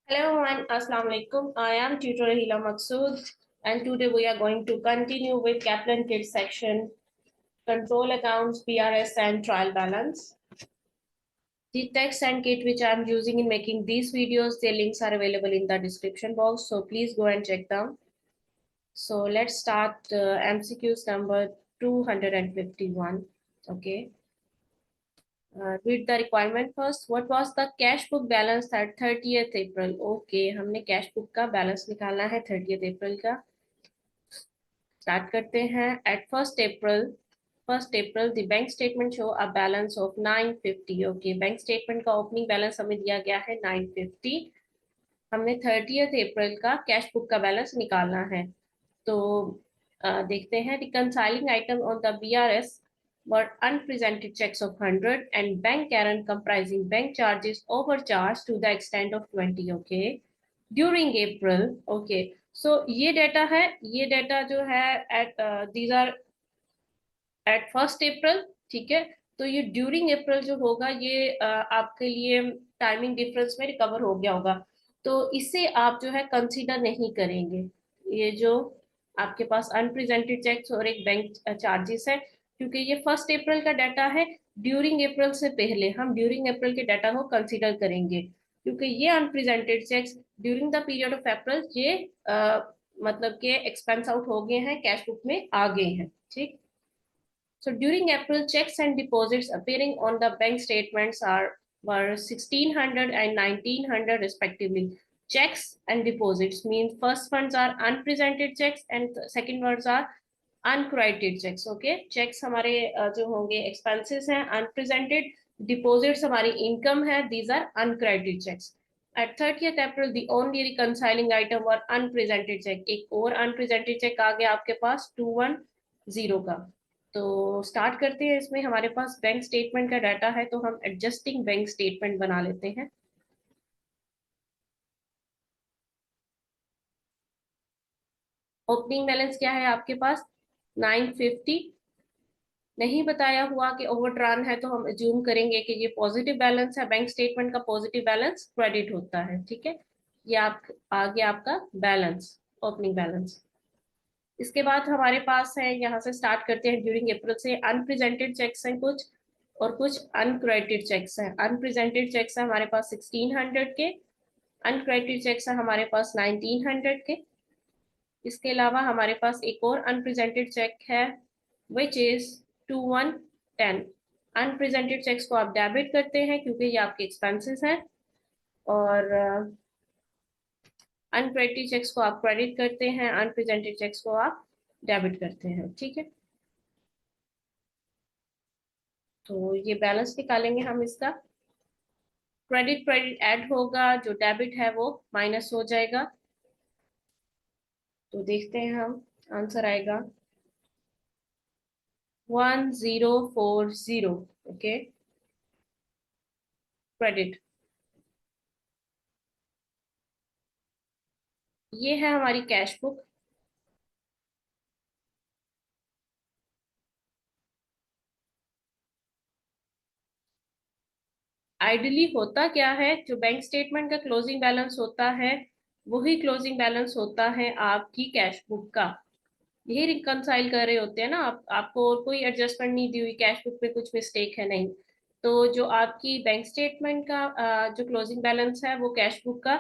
Hello everyone, Assalamu alaikum. I am tutor Hila Maqsood, and today we are going to continue with Kaplan Kids section, control accounts, PRS and trial balance. The text and kit which I am using in making these videos, their links are available in the description box, so please go and check them. So let's start MCQs number 251. Okay. Read the requirement first. What was the cash book balance at 30th April? Okay, हमने cash book का balance निकालना है 30th अप्रैल का. Start करते हैं. At first April the bank statement show a balance of 950. Okay, bank statement का opening balance हमें दिया गया है 950. हमने 30th अप्रैल का कैश बुक का बैलेंस निकालना है. तो देखते हैं. Reconciling item on the BRS were unpresented checks of 100 and bank errand comprising bank charges overcharged to the extent of 20. Okay, during April. Okay, so ये डेटा है. ये डेटा जो है at these are at 1st April. ठीक है, तो ये during अप्रैल जो होगा ये आपके लिए टाइमिंग डिफरेंस में रिकवर हो गया होगा, तो इसे आप जो है कंसीडर नहीं करेंगे. ये जो आपके पास अनप्रेजेंटेड चेक्स और एक बैंक चार्जेस है, क्योंकि ये 1st April का डाटा है. ड्यूरिंग अप्रैल से पहले हम ड्यूरिंग अप्रैल के डाटा को कंसीडर करेंगे, क्योंकि ये unpresented cheques during the period of April ये मतलब के एक्सपेंस आउट हो गए हैं, कैश बुक में आ गए हैं. ठीक. So during April, checks and deposits appearing on the bank statements were 1600 and 1900 respectively. Checks and deposits means first ones are unpresented checks and second ones are uncredited checks. Okay, checks हमारे जो होंगे expenses हैं, unpresented. Deposits हमारी income है, these are uncredited checks. At 30th April, the only reconciling item were unpresented check. एक और unpresented check आ गया आपके पास 210 का. तो स्टार्ट करते हैं. इसमें हमारे पास बैंक स्टेटमेंट का डाटा है, तो हम एडजस्टिंग बैंक स्टेटमेंट बना लेते हैं. ओपनिंग बैलेंस क्या है आपके पास? 950. नहीं बताया हुआ कि ओवरड्रान है, तो हम एज्यूम करेंगे कि ये पॉजिटिव बैलेंस है. बैंक स्टेटमेंट का पॉजिटिव बैलेंस क्रेडिट होता है. ठीक है, ये आप आ गया आपका बैलेंस, ओपनिंग बैलेंस. इसके बाद हमारे पास है, यहाँ से स्टार्ट करते हैं. ड्यूरिंग अप्रैल से अनप्रेजेंटेड चेक्स हैं कुछ, और कुछ अनक्रेडिटेड चेक्स हैं. अनप्रेजेंटेड चेक्स है हमारे पास 1600 के, अनक्रेडिटेड चेक्स है हमारे पास 1900 के. इसके अलावा हमारे पास एक और अनप्रेजेंटेड चेक है विच इज 2110. अनप्रेजेंटेड चेक्स को आप डेबिट करते हैं क्योंकि ये आपके एक्सपेंसेस हैं, और अनक्रेडिटेड चेक्स को आप क्रेडिट करते हैं, अनप्रेजेंटेड चेक्स को आप डेबिट करते हैं. ठीक है, तो ये बैलेंस निकालेंगे हम इसका. क्रेडिट क्रेडिट ऐड होगा, जो डेबिट है वो माइनस हो जाएगा. तो देखते हैं हम, आंसर आएगा 1040. Okay, credit. ये है हमारी कैश बुक. आइडियली होता क्या है, जो बैंक स्टेटमेंट का क्लोजिंग बैलेंस होता है वही क्लोजिंग बैलेंस होता है आपकी कैश बुक का. यही रिकंसाइल कर रहे होते हैं ना आप. आपको और कोई एडजस्टमेंट नहीं दी हुई, कैश बुक में कुछ मिस्टेक है नहीं. तो जो आपकी बैंक स्टेटमेंट का जो क्लोजिंग बैलेंस है वो कैश बुक का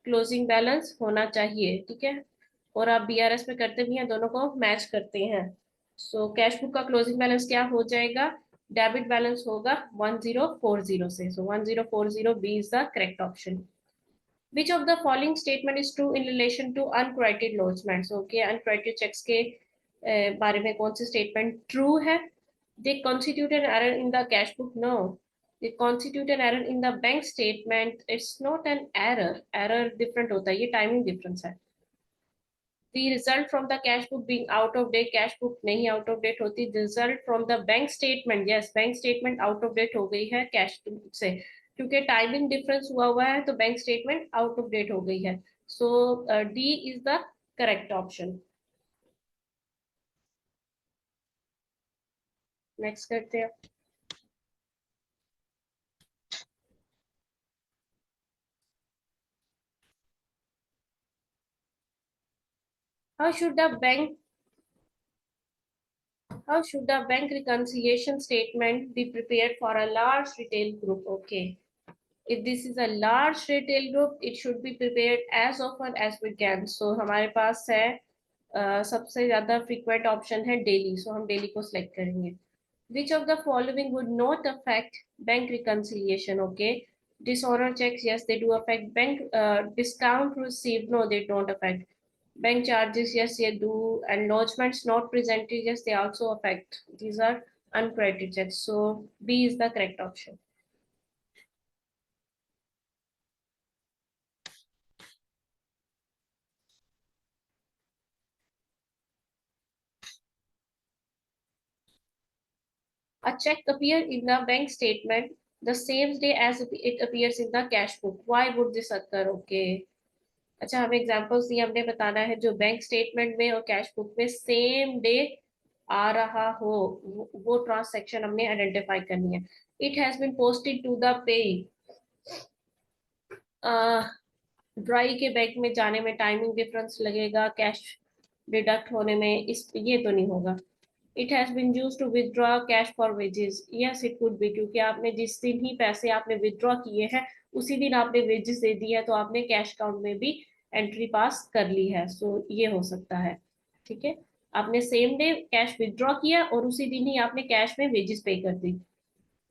क्लोजिंग बैलेंस होना चाहिए. ठीक है, और आप BRS में करते भी हैं, दोनों को मैच करते हैं. सो कैश बुक का क्लोजिंग बैलेंस क्या हो जाएगा? डेबिट बैलेंस होगा 1040 से. So 1040 B is the correct option. Which of the following statement is true in relation to uncredited lodgements? Okay, uncredited checks के बारे में कौन सी स्टेटमेंट ट्रू है? They constitute an error in the cash book. No, they constitute an error in the bank statement. It's not an error. Error different होता है, ये timing difference है. The result from the cash book being out of date. Cash book नहीं out of date होती. The result from the bank statement. Yes, bank statement out of date हो गई है cash से, क्योंकि टाइमिंग डिफरेंस हुआ है, तो bank statement out of date हो गई है. So D is the correct option. Next करते हैं. How should the bank how should the bank reconciliation statement be prepared for a large retail group? Okay. If this is a large retail group, it should be prepared as often as we can. So हमारे पास है सबसे ज्यादा frequent option है daily. So हम daily को select करेंगे. Which of the following would not affect bank reconciliation? Okay. Dishonor checks, yes, they do affect. Bank discount received, no, they don't affect. Bank charges, yes, they do. And lodgements not presented, yes, they also affect. These are uncredited checks. So B is the correct option. A check appears in the bank statement the same day as it appears in the cash book. Why would this occur? Okay. अच्छा, हमें examples दिए, हमने बताना है जो bank statement में और cash book में सेम डे आ रहा हो, वो ट्रांसैक्शन हमने आइडेंटिफाई करनी है. It has been posted to the pay. ड्राई के बैंक में जाने में टाइमिंग डिफरेंस लगेगा, कैश डिडक्ट होने में, इस ये तो नहीं होगा. It has been used to withdraw cash for wages. Yes, it could be, क्योंकि आपने जिस दिन ही पैसे आपने विदड्रॉ किए हैं उसी दिन आपने वेजेस दे दी है, तो आपने कैश अकाउंट में भी एंट्री पास कर ली है. सो ये हो सकता है. ठीक है, आपने सेम डे कैश विदड्रॉ किया और उसी दिन ही आपने कैश में वेजेस पे कर दी.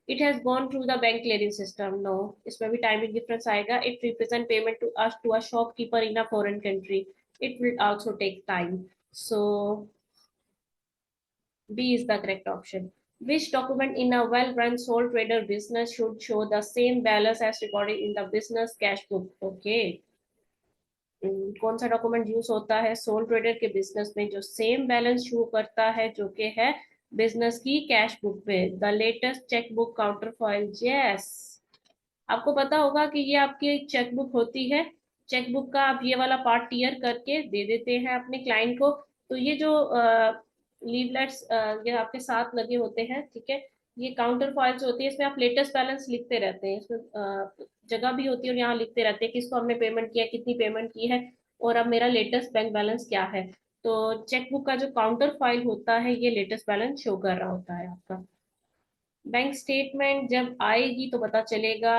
It has gone through the bank clearing system. No, इसमें भी टाइमिंग डिफरेंस आएगा. It represent payment to a shopkeeper in a foreign country. It will also take time. So B is the correct option. Which document in a well-run sole trader business should show the same balance as recorded in the business cash book? Okay. कौन सा document use होता है soul trader के business में जो same balance show करता है जो कि है बिजनेस की कैश बुक में? The latest cheque book counter foil. Yes, आपको पता होगा कि ये आपकी चेक बुक होती है. चेक बुक का आप ये वाला पार्ट टीयर करके दे देते हैं अपने क्लाइंट को. तो ये जो लीवलेट्स ये आपके साथ लगे होते हैं, ठीक है, ये काउंटर फॉइल्स होती है. इसमें आप लेटेस्ट बैलेंस लिखते रहते हैं. इसमें जगह भी होती है और यहाँ लिखते रहते हैं किसको हमने पेमेंट किया, कितनी पेमेंट की है, और अब मेरा लेटेस्ट बैंक बैलेंस क्या है. तो चेक बुक का जो काउंटर फाइल होता है ये लेटेस्ट बैलेंस शो कर रहा होता है आपका. बैंक स्टेटमेंट जब आएगी तो पता चलेगा.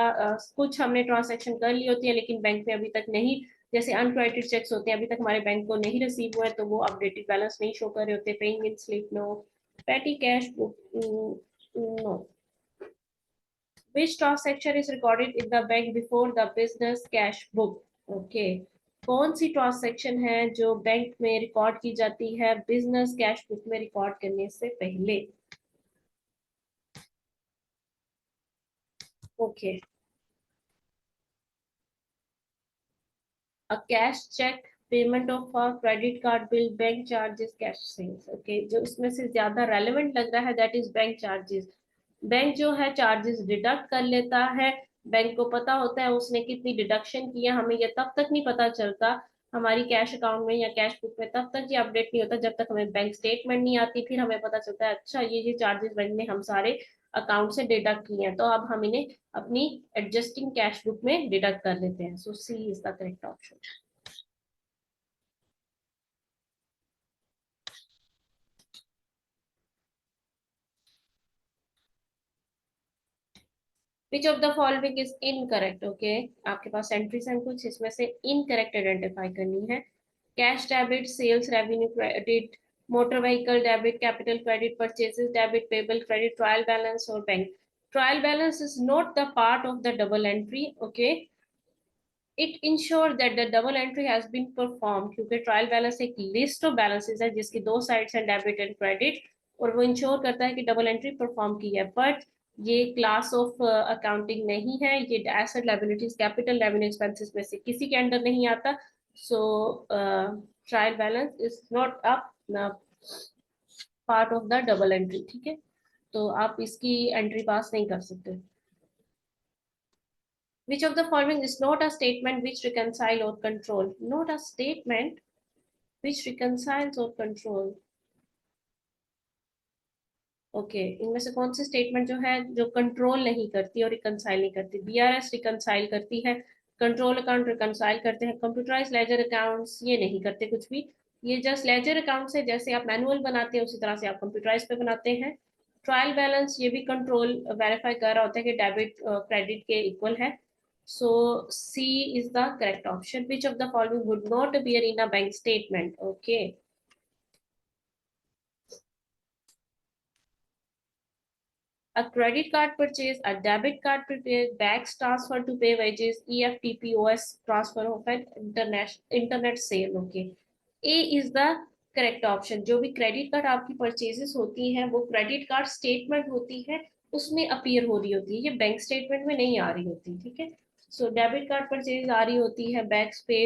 कुछ हमने ट्रांजैक्शन कर ली होती है लेकिन बैंक में अभी तक नहीं, जैसे अनक्रेडिटेड चेक्स होते हैं अभी तक हमारे बैंक को नहीं रिसीव हुए, तो वो अपडेटेड बैलेंस नहीं शो कर रहे होते. Paying in slip, no. Petty cash book, no. Which transaction is recorded in the bank before the business cash book? Okay. कौन सी ट्रांसैक्शन है जो बैंक में रिकॉर्ड की जाती है बिजनेस कैश बुक में रिकॉर्ड करने से पहले? Okay. A cash check, payment of a credit card bill, bank charges, cash sales. Okay, जो इसमें से ज्यादा रेलेवेंट लग रहा है that is bank charges. Bank जो है चार्जेस डिडक्ट कर लेता है. बैंक को पता होता है उसने कितनी डिडक्शन किया. हमें ये तब तक नहीं पता चलता हमारी कैश अकाउंट में या कैश बुक में, तब तक ये अपडेट नहीं होता जब तक हमें बैंक स्टेटमेंट नहीं आती. फिर हमें पता चलता है अच्छा ये चार्जेस बैंक ने हम सारे अकाउंट से डिडक्ट किए हैं, तो अब हम इन्हें अपनी एडजस्टिंग कैश बुक में डिडक्ट कर लेते हैं. So C is the correct option. Which of the following is incorrect? Okay, आपके पास एंट्रीज हैं कुछ, इसमें से इनकरेक्ट आइडेंटिफाई करनी है. Cash debit, sales revenue credit, motor vehicle debit, capital credit, purchases debit, payable credit, trial balance और bank. Trial balance is not the part of the double entry. Okay, it ensure that the double entry has been perform, क्योंकि trial balance एक list of balances है जिसकी दो sides हैं debit and credit, और वो ensure करता है कि डबल एंट्री परफॉर्म की है. बट ये क्लास ऑफ अकाउंटिंग नहीं है. ये asset liabilities capital revenue expenses में से किसी के अंडर नहीं आता. So trial balance is not a part of the double entry. ठीक है, तो आप इसकी एंट्री पास नहीं कर सकते. Which of the following is not a statement which reconcile or control? Not a statement which reconciles or control. Okay, इनमें से कौन सी स्टेटमेंट जो है जो कंट्रोल नहीं करती और रिकंसाइल नहीं करती? बीआरएस रिकंसाइल करती है, कंट्रोल अकाउंट रिकंसाइल करते हैं, कंप्यूटराइज लेजर अकाउंट्स ये नहीं करते कुछ भी. ये जस्ट लेजर अकाउंट से जैसे आप मैनुअल बनाते हैं उसी तरह से आप कंप्यूटराइज पे बनाते हैं। ट्रायल बैलेंस ये भी कंट्रोल वेरीफाई कर रहा होता है कि डेबिट क्रेडिट के इक्वल है। So C is the correct option. Which of the following would not appear in a bank statement? Okay, a credit card purchase, a debit card purchase, bank transfer to pay wages, EFT, POS transfer of an internet sale. Okay, A is the correct option. जो भी credit card आपकी purchases होती हैं वो credit card statement होती है, उसमें appear हो रही होती है, ये बैंक स्टेटमेंट में नहीं आ रही होती। ठीक है, सो डेबिट कार्ड परचेज आ रही होती है बैंक पे,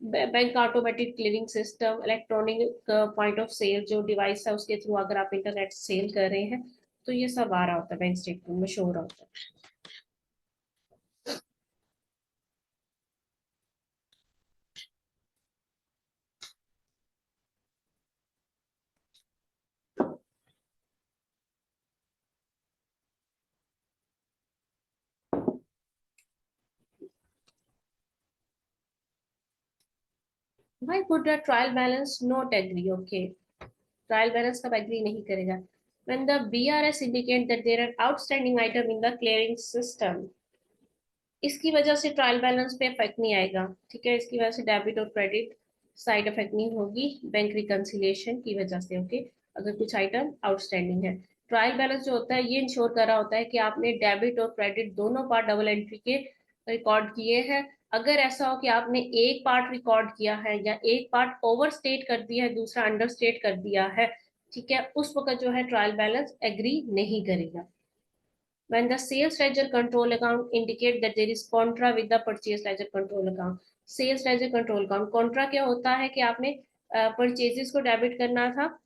bank automatic clearing system, electronic point of sale जो डिवाइस है उसके थ्रू अगर आप इंटरनेट सेल कर रहे हैं तो ये सब आ रहा होता है, बैंक स्टेटमेंट में शो हो रहा होता है। भाई put the trial balance not agree. Okay, trial balance कब एग्री नहीं करेगा? when the BRS indicate that there are outstanding item in the clearing system, इसकी वजह से ट्रायल बैलेंस पे इफेक्ट नहीं आएगा। ठीक है, इसकी वजह से डेबिट और क्रेडिट साइड इफेक्ट नहीं होगी बैंक रिकंसिलिएशन की वजह से। ओके, अगर कुछ आइटम आउटस्टैंडिंग है, ट्रायल बैलेंस जो होता है ये इंश्योर कर रहा होता है कि आपने डेबिट और क्रेडिट दोनों पार्ट डबल एंट्री के रिकॉर्ड किए हैं। अगर ऐसा हो कि आपने एक पार्ट रिकॉर्ड किया है या एक पार्ट ओवर स्टेट कर दिया है, दूसरा अंडर स्टेट कर दिया है, ठीक है, उस वक्त जो है ट्रायल बैलेंस एग्री नहीं करेगा। when the sales ledger control account indicate that there is contra with the purchase ledger control account। Sales ledger control account contra क्या होता है कि आपने परचेजेस को डेबिट करना था,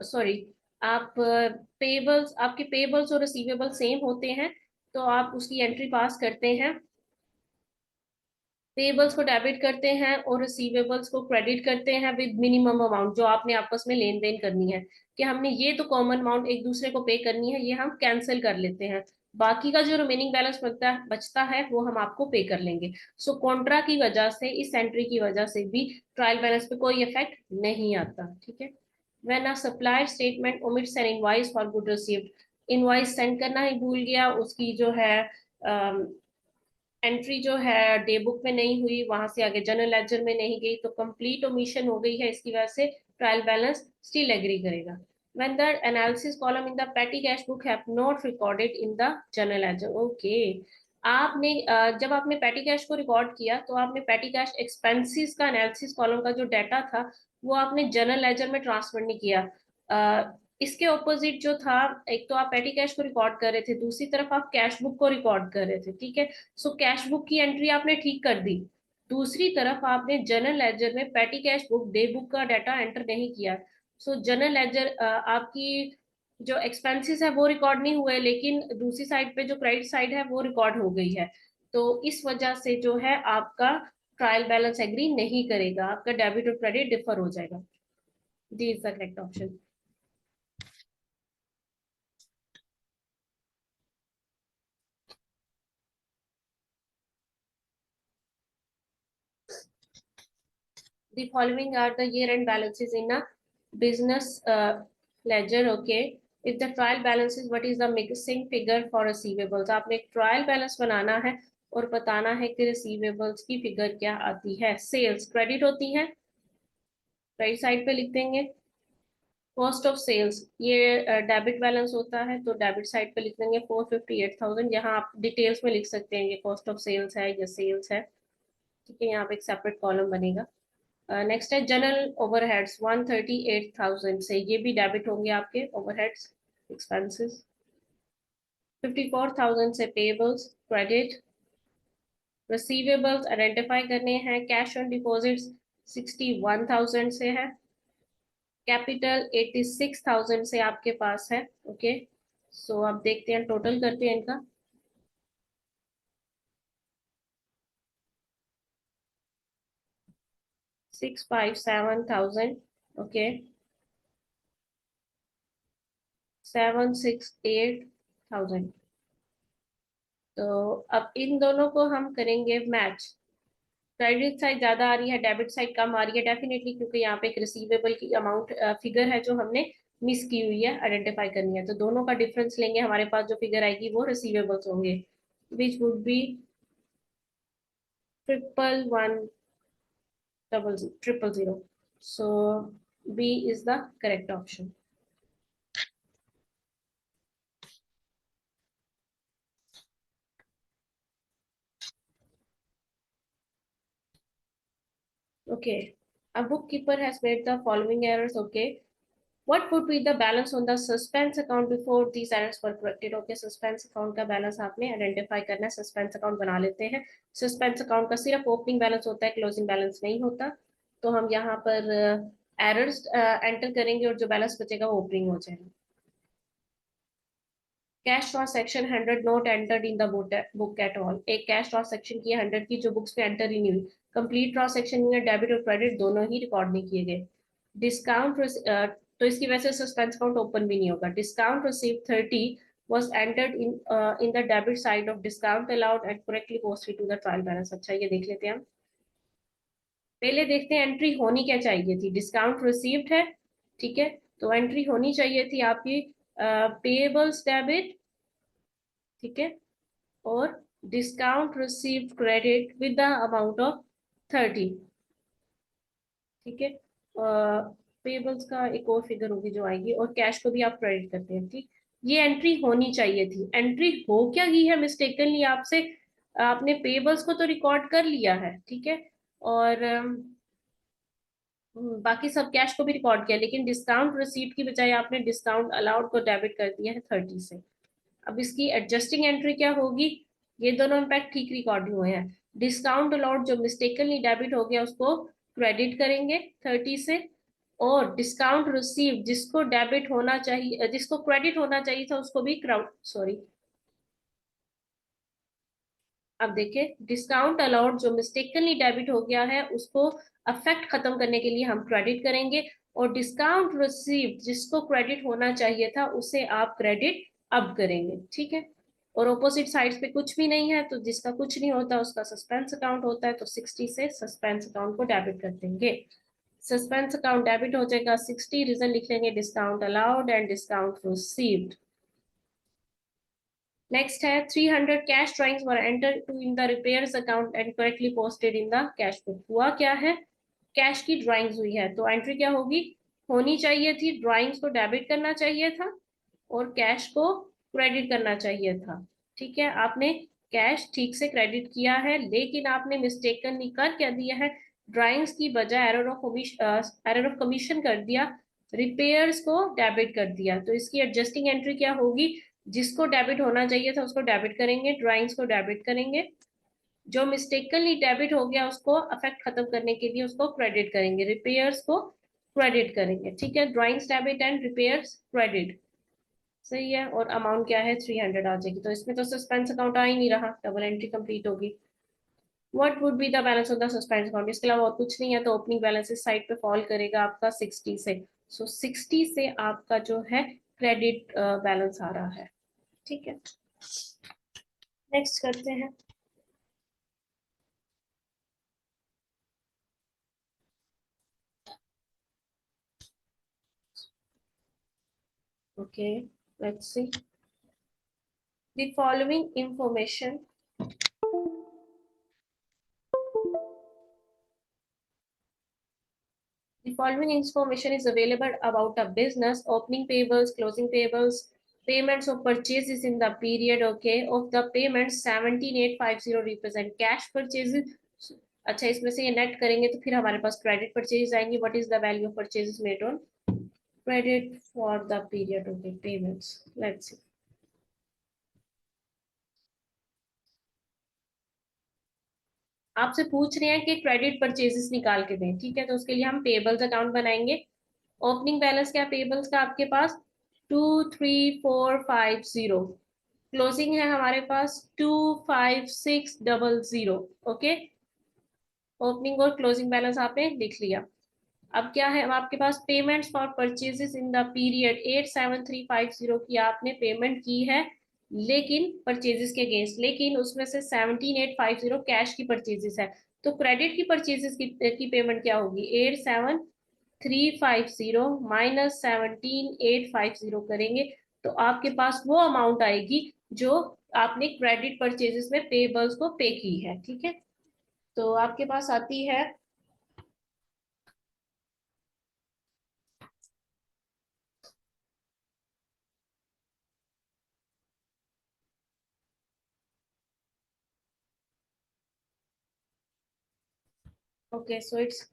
सॉरी, आप पेबल्स, आपके पेबल्स और रिसीवेबल सेम होते हैं तो आप उसकी एंट्री पास करते हैं, पेबल्स को डेबिट करते हैं और रिसीवेबल्स को क्रेडिट करते हैं विद मिनिमम अमाउंट जो आपने आपस में लेन देन करनी है, कि हमने ये तो कॉमन अमाउंट एक दूसरे को पे करनी है, ये हम कैंसिल कर लेते हैं, बाकी का जो रिमेनिंग बैलेंस बचता है वो हम आपको पे कर लेंगे। सो कॉन्ट्रा की वजह से, इस एंट्री की वजह से भी ट्रायल बैलेंस पे कोई इफेक्ट नहीं आता। ठीक है, when a supplier statement omits an invoice for good received, invoice send करना ही भूल गया, उसकी जो है एंट्री जो है डे बुक में नहीं हुई, वहां से आगे जनरल लेजर में नहीं गई, तो कंप्लीट ओमिशन हो गई है, इसकी वजह से ट्रायल बैलेंस स्टिल एग्री करेगा। when the analysis column in the petty cash book have not recorded in the journal ledger। Okay, आपने जब आपने पेटी कैश को रिकॉर्ड किया तो आपने पेटी कैश एक्सपेंसेस का एनालिसिस कॉलम का जो डाटा था वो आपने जनरल लेजर में ट्रांसफर नहीं किया। इसके ऑपोजिट जो था, एक तो आप पेटी कैश को रिकॉर्ड कर रहे थे, दूसरी तरफ आप कैश बुक को रिकॉर्ड कर रहे थे। ठीक है, सो कैश बुक की एंट्री आपने ठीक कर दी, दूसरी तरफ आपने जनरल लेजर में पेटी कैश बुक डे बुक का डाटा एंटर नहीं किया। सो जनरल लेजर आपकी जो एक्सपेंसेस है वो रिकॉर्ड नहीं हुए, लेकिन दूसरी साइड पे जो क्रेडिट साइड है वो रिकॉर्ड हो गई है, तो इस वजह से जो है आपका ट्रायल बैलेंस एग्री नहीं करेगा, आपका डेबिट और क्रेडिट डिफर हो जाएगा। D is the correct option. The following are the year-end balances in a business ledger. Okay, if the trial balance is, what is the missing figure for receivables? आपने एक trial balance बनाना है और बताना है कि receivables की figure क्या आती है। सेल्स क्रेडिट होती है, राइट साइड पे लिख देंगे। कॉस्ट ऑफ सेल्स ये डेबिट बैलेंस होता है तो डेबिट साइड पे लिख देंगे 458,000। यहाँ आप डिटेल्स में लिख सकते हैं ये कॉस्ट ऑफ सेल्स है या सेल्स है। ठीक है, यहाँ पे एक सेपरेट कॉलम बनेगा। नेक्स्ट है जनरल ओवरहेड्स 138,000 से, ये भी डेबिट होंगे आपके ओवरहेड्स एक्सपेंसेस। 54,000 से पेबल्स क्रेडिट। रिसीवेबल्स आइडेंटिफाई करने हैं, कैश ऑन डिपॉजिट्स 61,000 से है, कैपिटल 86,000 से आपके पास है। ओके, सो अब देखते हैं, टोटल करते हैं इनका। 657,000। ओके, 768,000। तो अब इन दोनों को हम करेंगे मैच। क्रेडिट साइड ज्यादा आ रही है, डेबिट साइड कम आ रही है, डेफिनेटली, क्योंकि यहाँ पे एक रिसीवेबल की अमाउंट फिगर है जो हमने मिस की हुई है, आइडेंटिफाई करनी है। तो दोनों का डिफरेंस लेंगे, हमारे पास जो फिगर आएगी वो रिसीवेबल्स होंगे, which would be 1110000। So B is the correct option. Okay. A bookkeeper has made the following errors. Okay. What would be the balance on the suspense account before these errors were corrected? Okay, suspense account का balance आपने identify करना है। suspense account बना लेते हैं। suspense account का सिर्फ opening balance होता है, closing balance नहीं होता। तो हम यहाँ पर errors enter करेंगे और जो balance बचेगा वो opening हो जाएगा। Cash transaction 100 not entered in the book at all. एक कैश ट्रांसैक्शन की 100 की जो बुक्स पे एंटर ही नहीं हुई। कंप्लीट ट्रांसैक्शन में डेबिट और क्रेडिट दोनों ही रिकॉर्ड नहीं किए गए। डिस्काउंट तो इसकी वजह से सस्पेंस अकाउंट ओपन भी नहीं होगा। Discount receive 30 was entered in the debit side of discount allowed and correctly posted to the trial balance। अच्छा, ये देख लेते हैं हम। पहले देखते हैं एंट्री होनी क्या चाहिए थी। डिस्काउंट रिसीव्ड है, ठीक है, तो एंट्री होनी चाहिए थी आपकी पेएबल्स डेबिट, ठीक है, और discount received credit with the amount of 30, ठीक है। पेबल्स का एक और फिगर होगी जो आएगी, और कैश को भी आप क्रेडिट करते हैं, ठीक। ये एंट्री होनी चाहिए थी, एंट्री हो क्या गई है मिस्टेकनली आपसे। आपने पेबल्स को तो रिकॉर्ड कर लिया है, ठीक है, और बाकी सब कैश को भी रिकॉर्ड किया, लेकिन डिस्काउंट रिसीव्ड की बजाय आपने डिस्काउंट अलाउड को डेबिट कर दिया है 30 से। अब इसकी एडजस्टिंग एंट्री क्या होगी। ये दोनों इम्पैक्ट ठीक रिकॉर्ड हुए हैं। डिस्काउंट अलाउड जो मिस्टेकनली डेबिट हो गया उसको क्रेडिट करेंगे 30 से, और डिस्काउंट रिसीव जिसको डेबिट होना चाहिए, जिसको क्रेडिट होना चाहिए था उसको भी क्राउड सॉरी। अब देखिए, डिस्काउंट अलाउड जो मिस्टेकनली डेबिट हो गया है उसको अफेक्ट खत्म करने के लिए हम क्रेडिट करेंगे, और डिस्काउंट रिसीव जिसको क्रेडिट होना चाहिए था उसे आप क्रेडिट अब करेंगे, ठीक है। और ऑपोजिट साइड्स पे कुछ भी नहीं है, तो जिसका कुछ नहीं होता उसका सस्पेंस अकाउंट होता है, तो 60 से सस्पेंस अकाउंट को डेबिट कर देंगे। सस्पेंस अकाउंट डेबिट हो जाएगा 60, रीजन लिख लेंगे discount allowed and discount received. Next है 300 cash drawings were enter to in the repairs account and correctly posted in the cash book. हुआ क्या है, कैश की ड्राइंग्स हुई है, तो एंट्री क्या होगी, होनी चाहिए थी ड्राइंग्स को डेबिट करना चाहिए था और कैश को क्रेडिट करना चाहिए था, ठीक है। आपने कैश ठीक से क्रेडिट किया है, लेकिन आपने मिस्टेकनली कर क्या दिया है, ड्राइंग्स की बजाय एरर ऑफ कमीशन कर दिया, रिपेयर्स को डेबिट कर दिया। तो इसकी एडजस्टिंग एंट्री क्या होगी, जिसको डेबिट होना चाहिए था उसको डेबिट करेंगे, ड्राइंग्स को डेबिट करेंगे, जो मिस्टेकनली डेबिट हो गया उसको अफेक्ट खत्म करने के लिए उसको क्रेडिट करेंगे, रिपेयर्स को क्रेडिट करेंगे, ठीक है। Drawings debit and repairs credit, सही है। और अमाउंट क्या है 300 आ जाएगी, तो इसमें तो सस्पेंस अकाउंट आ ही नहीं रहा, डबल एंट्री कंप्लीट होगी। What would be the balance of the suspense account, इसके अलावा और कुछ नहीं है, तो ओपनिंग बैलेंस इस साइड पे फॉल करेगा आपका 60 से। सो 60 से आपका जो है क्रेडिट बैलेंस आ रहा है, ठीक है। नेक्स्ट करते हैं। Okay, let's see. The following information is available about a business: opening payables, closing payables, payments of purchases in the period, okay, of the payments 17850 represent cash purchases। अच्छा, इसमें से ये नेट करेंगे तो फिर हमारे पास क्रेडिट परचेज आएंगे। What is the value of purchases made on credit for the period, okay, payments, let's see. आपसे पूछ रहे हैं कि क्रेडिट परचेजेस निकाल के दें, ठीक है, तो उसके लिए हम पेबल्स अकाउंट बनाएंगे। ओपनिंग बैलेंस क्या पेबल्स का आपके पास 23450, क्लोजिंग है हमारे पास 25600, ओके। ओपनिंग और क्लोजिंग बैलेंस आपने लिख लिया। अब क्या है, अब आपके पास payments for purchases in the period 87350 की आपने पेमेंट की है लेकिन परचेजेस के अगेंस्ट, लेकिन उसमें से 17,850 कैश की परचेजेस है, तो क्रेडिट की परचेजेस की पेमेंट क्या होगी? 8,7,350 माइनस 17,850 करेंगे तो आपके पास वो अमाउंट आएगी जो आपने क्रेडिट परचेजेस में पेबल्स को पे की है। ठीक है, तो आपके पास आती है ओके, सो इट्स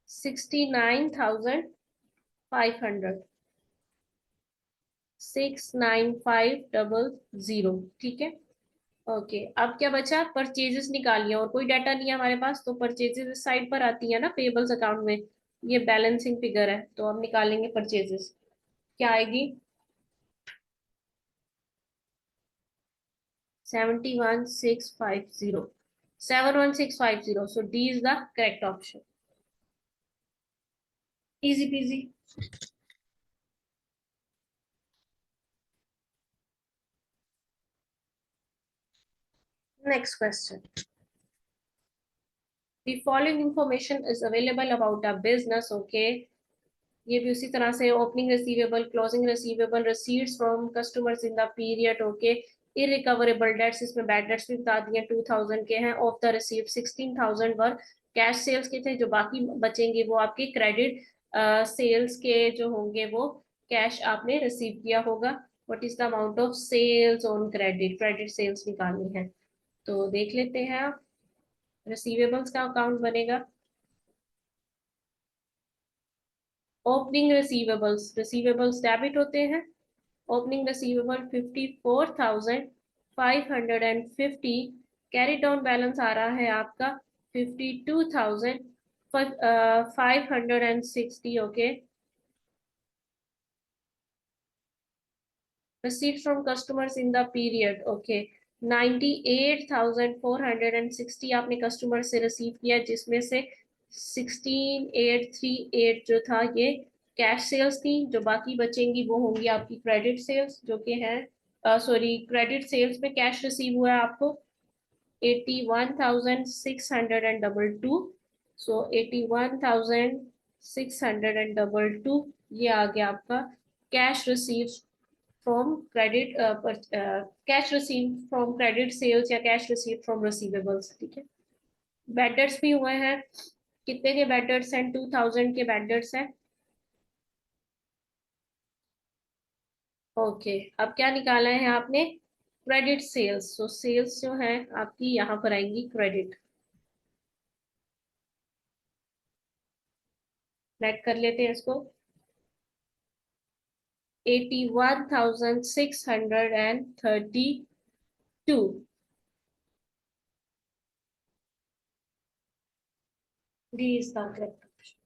69,500, 69500। ठीक है, ओके अब क्या बचा? परचेजेस निकालिए और कोई डाटा नहीं है हमारे पास, तो परचेजेस साइड पर आती है ना पेबल्स अकाउंट में, ये बैलेंसिंग फिगर है, तो हम निकालेंगे परचेजेस। क्या आएगी? 71650, 71650, so D is the correct option. Easy peasy. Next question. The following information is available about a business. Okay, ये भी उसी तरह से opening receivable, closing receivable, receipts from customers in the period. Okay, irrecoverable debts, इसमें bad debts भी बता दिए 2000 के हैं। Of the receive 16,000 were cash sales के थे, जो बाकी बचेंगे वो आपके क्रेडिट सेल्स के जो होंगे वो कैश आपने रिसीव किया होगा। What is the amount of sales on credit? Credit sales निकालनी है, तो देख लेते हैं। रिसीवेबल्स का अकाउंट बनेगा ओपनिंग रिसीवेबल्स, रिसीवेबल्स डेबिट होते हैं। Opening receivable 54,550, carry down balance आ रहा है आपका 52,560। Okay, receipt from customers in the period। Okay, 98,460 आपने कस्टमर से रिसीव किया, जिसमें से 16,838 जो था ये कैश सेल्स थी, जो बाकी बचेंगी वो होंगी आपकी क्रेडिट सेल्स, जो कि है सॉरी, क्रेडिट सेल्स में कैश रिसीव हुआ है आपको 81,622, सो 81,622 ये आ गया आपका cash receive from credit, cash receive from credit sales या कैश रिसीव फ्रॉम रिसीवेबल्स। ठीक है, बैड डेट्स भी हुए हैं। कितने के बैड डेट्स हैं? 2000 के बैड डेट्स हैं। ओके, अब क्या निकाला है आपने? क्रेडिट सेल्स, तो सेल्स जो है आपकी यहाँ पर आएंगी क्रेडिट। नेट कर लेते हैं इसको, 81,632। D is the correct option.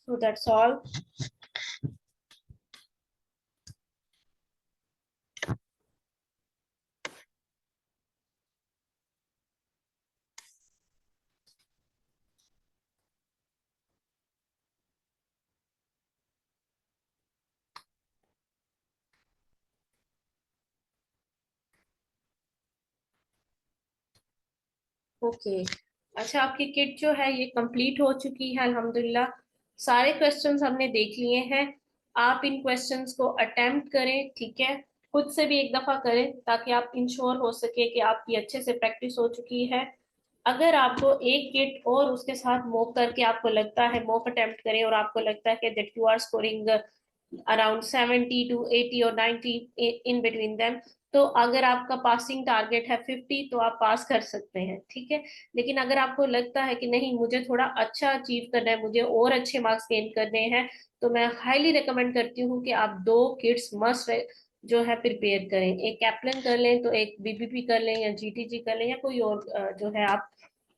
So that's all. Okay, अच्छा आपकी किट जो है ये कंप्लीट हो चुकी है अल्हम्दुलिल्लाह। सारे क्वेश्चंस हमने देख लिए हैं। आप इन क्वेश्चंस को अटेम्प्ट करें, ठीक है, खुद से भी एक दफा करें ताकि आप इंश्योर हो सके कि आपकी अच्छे से प्रैक्टिस हो चुकी है। अगर आपको एक किट और उसके साथ मॉक करके आपको लगता है, मॉक अटेम्प्ट करें और आपको लगता है कि that you are scoring around 70 to 80 और 90 इन बिटवीन देम, तो अगर आपका पासिंग टारगेट है 50 तो आप पास कर सकते हैं। ठीक है, लेकिन अगर आपको लगता है कि नहीं मुझे थोड़ा अच्छा अचीव करना है, मुझे और अच्छे मार्क्स गेन करने हैं, तो मैं हाईली रिकमेंड करती हूँ कि आप दो किट्स मस्ट जो है प्रिपेयर करें। एक कैप्लन कर लें तो एक बीबीपी कर लें, या जीटीजी कर लें, या कोई और जो है आप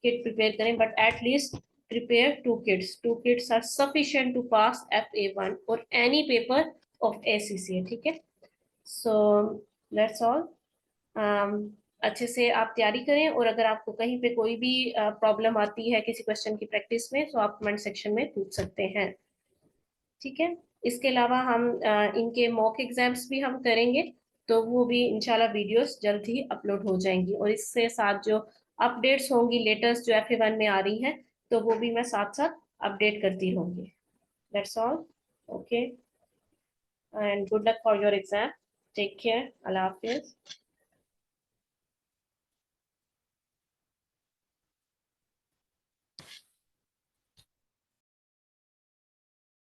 किट प्रिपेयर करें, but at least prepare two kits. Two kits are sufficient to pass FA1 or any paper of ACCA. ठीक है, so that's all. अच्छे से आप तैयारी करें, और अगर आपको कहीं पे कोई भी प्रॉब्लम आती है किसी क्वेश्चन की प्रैक्टिस में, तो आप कमेंट सेक्शन में पूछ सकते हैं। ठीक है, इसके अलावा हम इनके मॉक एग्जाम्स भी हम करेंगे, तो वो भी इंशाल्लाह वीडियोस जल्द ही अपलोड हो जाएंगी, और इससे साथ जो अपडेट्स होंगी लेटेस्ट जो FA1 में आ रही हैं, तो वो भी मैं साथ साथ अपडेट करती रहूंगी। That's all, okay, and good luck for your exam, take care, अल्लाह हाफिज।